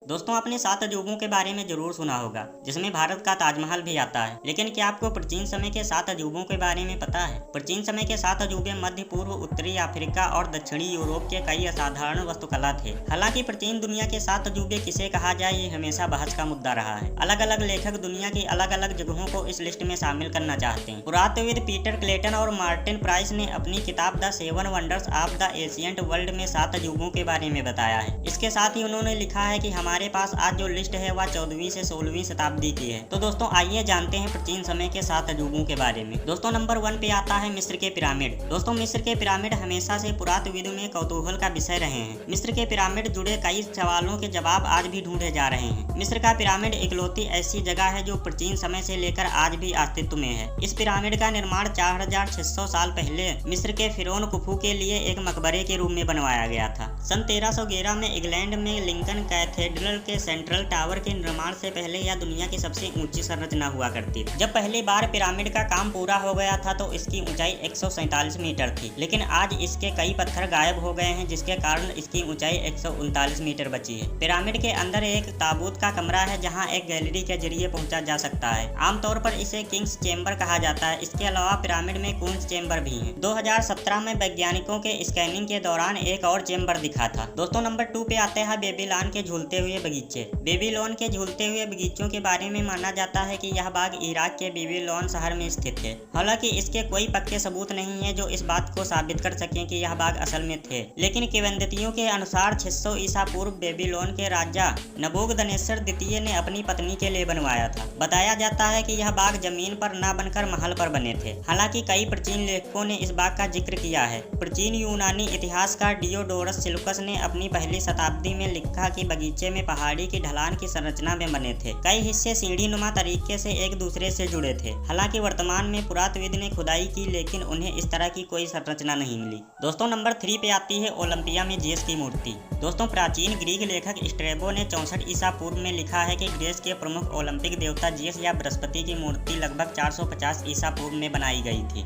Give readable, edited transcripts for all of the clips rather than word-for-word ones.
दोस्तों, आपने 7 अजूबों के बारे में जरूर सुना होगा, जिसमें भारत का ताजमहल भी आता है। लेकिन क्या आपको प्राचीन समय के 7 अजूबों के बारे में पता है? प्राचीन समय के 7 अजूबे मध्य पूर्व, उत्तरी अफ्रीका और दक्षिणी यूरोप के कई असाधारण वास्तुकला थे। हालांकि प्राचीन दुनिया के 7 अजूबे किसे कहा जाए, ये हमेशा बहस का मुद्दा रहा है। अलग अलग लेखक दुनिया की अलग अलग जगहों को इस लिस्ट में शामिल करना चाहते हैं। पुरातत्वविद पीटर क्लेटन और मार्टिन प्राइस ने अपनी किताब the 7 wonders of the ancient world में 7 अजूबों के बारे में बताया है। इसके साथ ही उन्होंने लिखा है कि हमारे पास आज जो लिस्ट है वह 14वीं से 16वीं शताब्दी की है। तो दोस्तों, आइए जानते हैं प्राचीन समय के 7 अजूबों के बारे में। दोस्तों, नंबर 1 पे आता है मिस्र के पिरामिड। दोस्तों, मिस्र के पिरामिड हमेशा से पुरातत्वविदों में कौतूहल का विषय रहे हैं। मिस्र के पिरामिड जुड़े कई सवालों के जवाब आज भी ढूंढे जा रहे हैं। मिस्र का पिरामिड इकलौती ऐसी जगह है जो प्राचीन समय से लेकर आज भी अस्तित्व में है। इस पिरामिड का निर्माण 4600 साल पहले मिस्र के फिरौन कुफू के लिए एक मकबरे के रूप में बनवाया गया था। सन 1311 में इंग्लैंड में लिंकन कैथेड्रल के सेंट्रल टावर के निर्माण से पहले यह दुनिया की सबसे ऊंची संरचना हुआ करती थी। जब पहली बार पिरामिड का काम पूरा हो गया था तो इसकी ऊंचाई 147 मीटर थी, लेकिन आज इसके कई पत्थर गायब हो गए हैं, जिसके कारण इसकी ऊंचाई 139 मीटर बची है। पिरामिड के अंदर एक ताबूत का कमरा है, जहां एक गैलरी के जरिए पहुंचा जा सकता है। आमतौर पर इसे किंग्स चेंबर कहा जाता है। इसके अलावा पिरामिड में क्वींस चेंबर भी है। 2017 में वैज्ञानिकों के स्कैनिंग के दौरान एक और चेंबर दिखा था। दोस्तों, नंबर 2 पे आते हैं बेबीलोन के झूलते हुए बगीचे। बेबीलोन के झूलते हुए बगीचों के बारे में माना जाता है कि यह बाग इराक के बेबीलोन शहर में स्थित है। हालांकि इसके कोई पक्के सबूत नहीं है जो इस बात को साबित कर सकें कि यह बाग असल में थे। लेकिन किंवदंतियों के अनुसार 600 ईसा पूर्व बेबीलोन के राजा नबूकदनेस्सर द्वितीय ने अपनी पत्नी के लिए बनवाया था। बताया जाता है कि यह बाग जमीन पर न बनकर महल पर बने थे। हालांकि कई प्राचीन लेखकों ने इस बाग का जिक्र किया है। प्राचीन यूनानी इतिहासकार डियोडोरस सिलूकस ने अपनी पहली शताब्दी में लिखा कि बगीचे में पहाड़ी की ढलान की संरचना में बने थे। कई हिस्से सीढ़ी नुमा तरीके से एक दूसरे से जुड़े थे। हालांकि वर्तमान में पुरातत्वविद ने खुदाई की, लेकिन उन्हें इस तरह की कोई संरचना नहीं मिली। दोस्तों, नंबर 3 पे आती है ओलंपिया में जेस की मूर्ति। दोस्तों, प्राचीन ग्रीक लेखक स्ट्रैबो ने 64 ईसा पूर्व में लिखा है कि ग्रीस के प्रमुख ओलंपिक देवता जेस या बृहस्पति की मूर्ति लगभग 450 ईसा पूर्व में बनाई गई थी,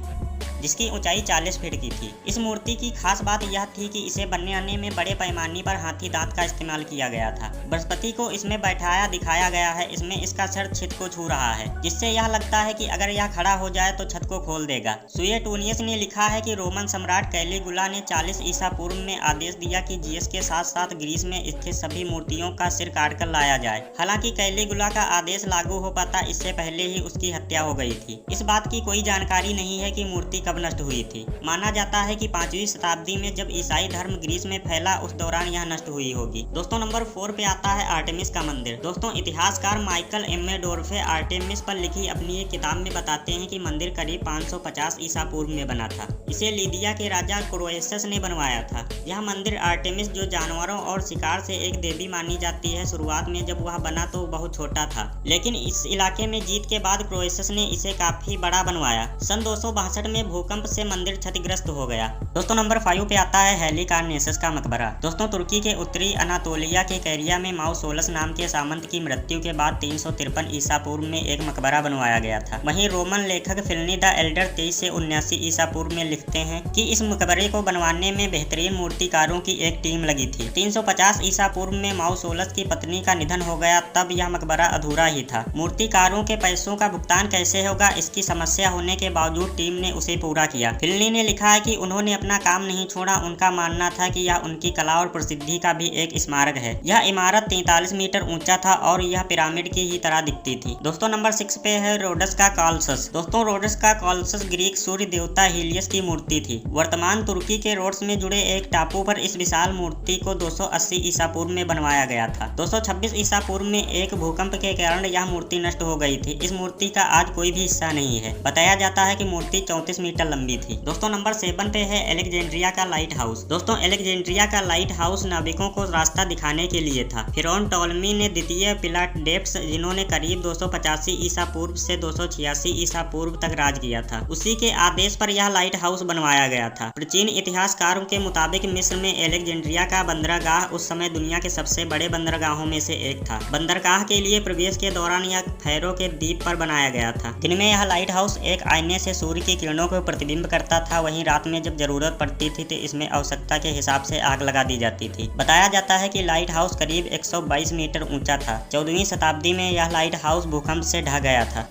जिसकी ऊंचाई 40 फीट की थी। इस मूर्ति की खास बात यह थी कि इसे बनाने में बड़े पैमाने पर हाथी दांत का इस्तेमाल किया गया था। बृहस्पति को इसमें बैठाया दिखाया गया है। इसमें इसका सर छत को छू रहा है, जिससे यह लगता है कि अगर यह खड़ा हो जाए तो छत को खोल देगा। सुएटोनियस ने लिखा है कि रोमन सम्राट कैलिगुला ने 40 ईसा पूर्व में आदेश दिया कि जेस के साथ साथ ग्रीस में स्थित सभी मूर्तियों का सिर काटकर लाया जाए। हालांकि कैलिगुला का आदेश लागू हो पाता इससे पहले ही उसकी हत्या हो गई थी। इस बात की कोई जानकारी नहीं है कि मूर्ति कब नष्ट हुई थी। माना जाता है कि 5वीं शताब्दी में जब ईसाई धर्म ग्रीस में फैला, उस दौरान यह नष्ट हुई होगी। दोस्तों, नंबर 4 पे आता है आर्टेमिस का मंदिर। दोस्तों, इतिहासकार माइकल एम्मेडोर्फे आर्टेमिस पर लिखी अपनी एक किताब में बताते हैं कि मंदिर करीब 550 ईसा पूर्व में बना था। इसे लीदिया के राजा क्रोएसस ने बनवाया था। यह मंदिर आर्टेमिस, जो जानवरों और शिकार से एक देवी मानी जाती है, शुरुआत में जब वह बना तो बहुत छोटा था, लेकिन इस इलाके में जीत के बाद क्रोएसस ने इसे काफी बड़ा बनवाया। सन 262 में भूकंप से मंदिर क्षतिग्रस्त हो गया। दोस्तों, नंबर 5 पे आता है हेलिकार्नेसस का मकबरा। दोस्तों, तुर्की के उत्तरी अनातोलिया के कैरिया में माउसोलस नाम के सामंत की मृत्यु के बाद 353 ईसा पूर्व में एक मकबरा बनवाया गया था। वहीं रोमन लेखक प्लिनी द एल्डर 23 से 79 ईसा पूर्व में लिखते हैं कि इस मकबरे को बनवाने में बेहतरीन मूर्तिकारों की एक टीम लगी थी। 350 ईसा पूर्व में माउसोलस की पत्नी का निधन हो गया, तब यह मकबरा अधूरा ही था। मूर्तिकारों के पैसों का भुगतान कैसे होगा, इसकी समस्या होने के बावजूद टीम ने उसे पूरा किया। प्लिनी ने लिखा है कि उन्होंने अपना काम नहीं छोड़ा। उनका मानना था कि यह उनकी कला और प्रसिद्धि का भी एक स्मारक है। यह इमारत 43 मीटर ऊंचा था और यह पिरामिड की ही तरह दिखती थी। दोस्तों, नंबर 6 पे है रोडस का कॉलसस। दोस्तों, रोडस का कॉलसस ग्रीक सूर्य देवता हीलियस की मूर्ति थी। वर्तमान तुर्की के रोड्स में जुड़े एक टापू पर इस विशाल मूर्ति को 280 ईसा पूर्व में बनवाया गया था। 226 ईसा पूर्व में एक भूकंप के कारण यह मूर्ति नष्ट हो गई थी। इस मूर्ति का आज कोई भी हिस्सा नहीं है। बताया जाता है कि मूर्ति 34 मीटर लंबी थी। दोस्तों, नंबर 7 पे है अलेक्जेंड्रिया का लाइट हाउस। दोस्तों, अलेक्जेंड्रिया का लाइट हाउस नाविकों को रास्ता दिखाने के लिए था। फिरौन टॉलमी ने द्वितीय पिलाडेप्स, जिन्होंने करीब 285 ईसा पूर्व से 286 ईसा पूर्व तक राज किया था, उसी के आदेश पर यह लाइट हाउस बनवाया गया था। प्राचीन इतिहासकारों के मुताबिक मिस्र में अलेक्जेंड्रिया का बंदरगाह उस समय दुनिया के सबसे बड़े बंदरगाहों में से एक था। बंदरगाह के लिए प्रवेश के दौरान यह फैरो के द्वीप पर बनाया गया था। दिन में यह लाइट हाउस एक आईने से सूर्य की किरणों को प्रतिबिंब करता था, वहीं रात में जब जरूरत पड़ती थी तो इसमें आवश्यकता के हिसाब से आग लगा दी जाती थी। बताया जाता है कि लाइट हाउस करीब 122 मीटर ऊंचा था। 14वीं शताब्दी में यह लाइट हाउस भूकंप से ढह गया था।